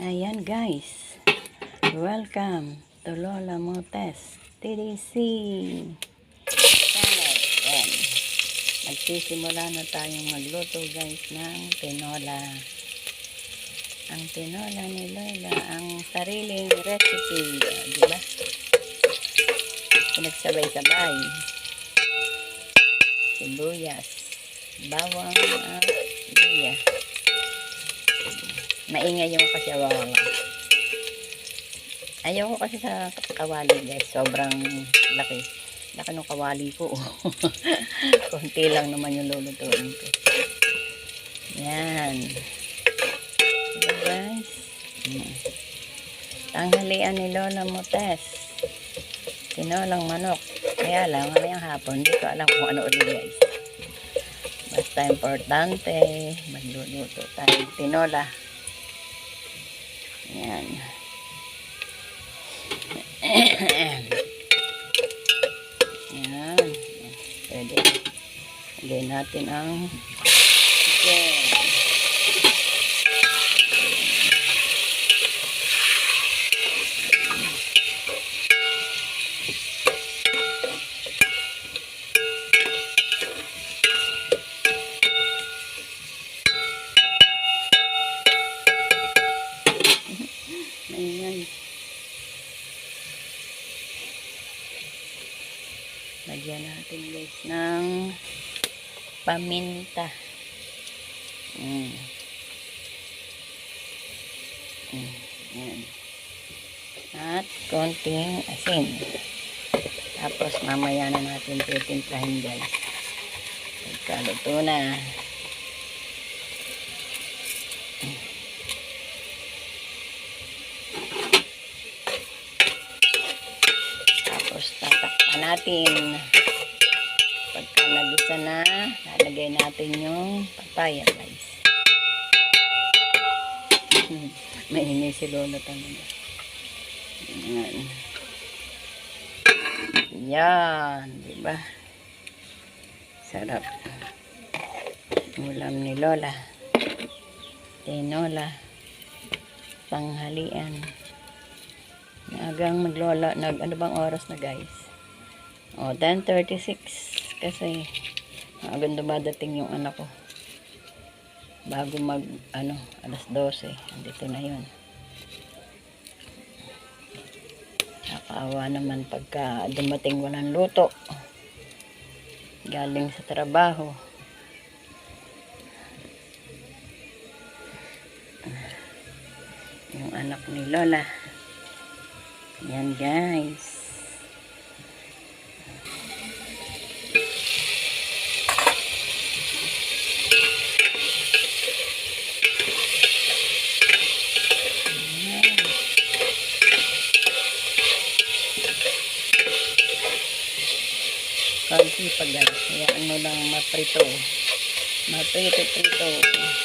Ayan guys, welcome to Lola Motes TDC channel. Ayan. Magsisimula na tayong magluto guys ng tinola. Ang tinola ni Lola, ang sariling recipe, diba? Pinagsabay-sabay, sibuyas, bawang at luya. Maingay yung kasyawawa. Ayaw ko kasi sa kawali guys, sobrang laki ng kawali ko. Konti lang naman yung lulutuin ko. Yan, diba guys? Tanghalian ni Lola Motes, tinolang manok. Kaya lang mamayang hapon, hindi ko alam kung ano ulit guys. Basta importante magluluto tayo tinola. Yan. Yan. Pwede. Lagyan natin ang chicken. Ayan. Lagyan natin guys ng paminta. Ayan. At konting asin. Tapos mamaya na natin titimplahin guys. Pagkaluto na. Tapos tatakpan natin. Pagka nagisa na, lalagay natin yung papaya guys. Maingay si Lola talaga. Yan. Yan, diba? Sarap. Ulam ni Lola. Tinola. Tanghalian. Nagang maglola, ano bang oras na guys? 10:36 kasi agad dumadating yung anak ko. Bago alas 12, andito na yun. Nakakaawa naman pagka dumating walang luto. Galing sa trabaho. Yung anak ni Lola. Yan guys. Konti pa guys. Hayaan mo lang maprito. Maprito-prito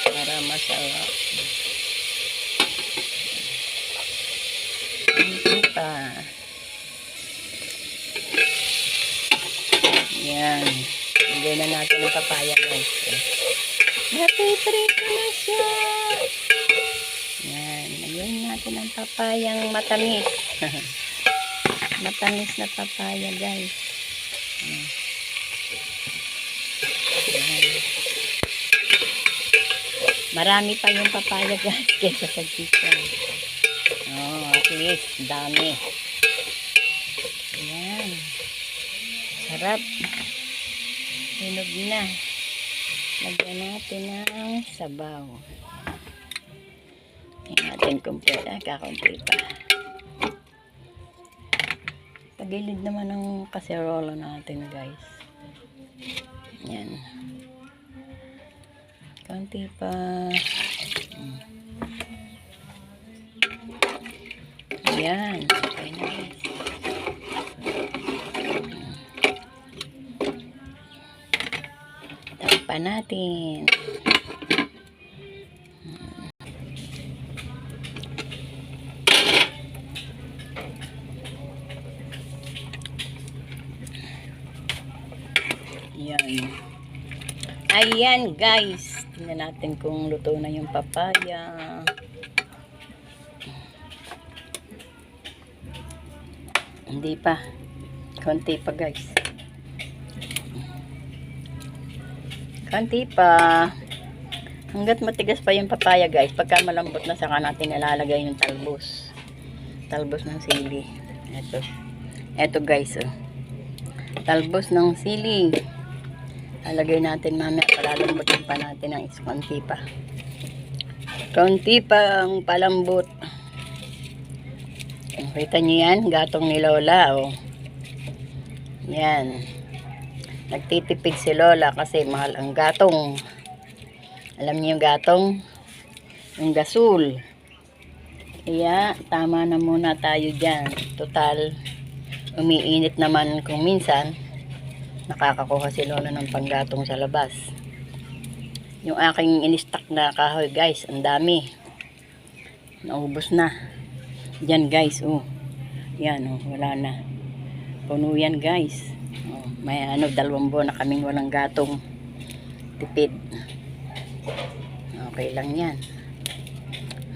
para masarap. Pa. Yan. Lagyan na natin ang papaya guys. Napiprito na siya. Yan. Lagyan natin ang papayang matamis. Matamis na papaya guys. Yan. Marami pa yung papaya guys kaysa sa chicken. At least dami. Ayan. Sarap. Hinog na. Lagyan natin ng sabaw. Tingnan natin kumpleto. Kakumpleto pa. Pagilid naman ng kaserola natin guys. Ayan. Konti pa. Ayan. Okay na guys. Takpan natin. Ayan. Ayan guys. Tingnan natin kung luto na yung papaya. Hindi pa. Konti pa guys. Konti pa. Hanggat matigas pa yung papaya guys. Pagka malambot na saka natin ilalagay yung talbos. Talbos ng sili. Ito guys. Oh. Talbos ng sili. Lalagay natin mamaya. Palalambutin pa natin ng konti pa. Konti pa ang palambot. Kita nyo yan? Gatong ni Lola. Oh. Yan. Nagtitipid si Lola kasi mahal ang gatong. Alam niyo yung gatong? Yung gasol. Kaya tama na muna tayo dyan. Total, umiinit naman kung minsan. Nakakakuha si Lola ng panggatong sa labas. Yung aking in-stock na kahoy guys, ang dami. Naubos na. Yan guys, oh. Yan, oh, wala na. Puno yan guys. Oh, may 2 buwan na kaming walang gatong. Tipid. Okay lang yan.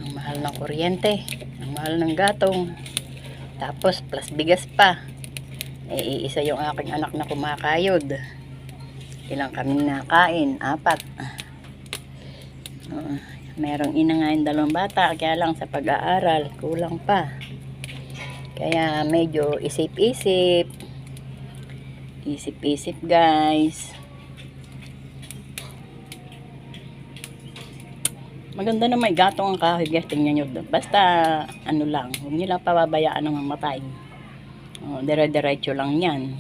Ang mahal ng kuryente. Ang mahal ng gatong. Tapos plus bigas pa. Eh, isa yung aking anak na kumakayod. Ilang kaming nakain? 4. Merong ina nga yung 2 bata. Kaya lang sa pag-aaral, kulang pa. Kaya medyo isip-isip. Isip-isip guys. Maganda na may gatong ang kahoy guys. Tingnan nyo. Basta ano lang. Huwag nyo lang pababayaan ng mamatay. Dire-diretso lang yan.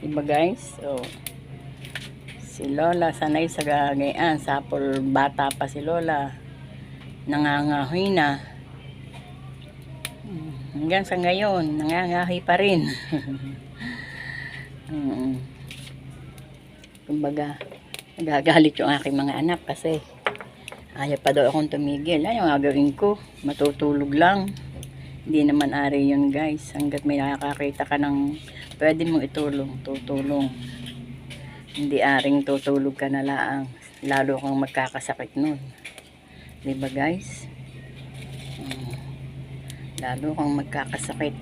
Diba guys? So, si Lola sanay sa gagayaan. Sapol bata pa si Lola. Nangangahoy na. Hanggang sa ngayon, nangangahoy pa rin. Kumbaga, nagagalit yung aking mga anak kasi ayaw pa daw akong tumigil. Ay, yung gagawin ko, matutulog lang. Hindi naman ari yun guys. Hanggat may nakakakita ka ng pwede mong itulong, tutulong. Hindi aring tutulog ka na lang. Lalo kang magkakasakit nun. Diba guys? Lalo kang magkakasakit.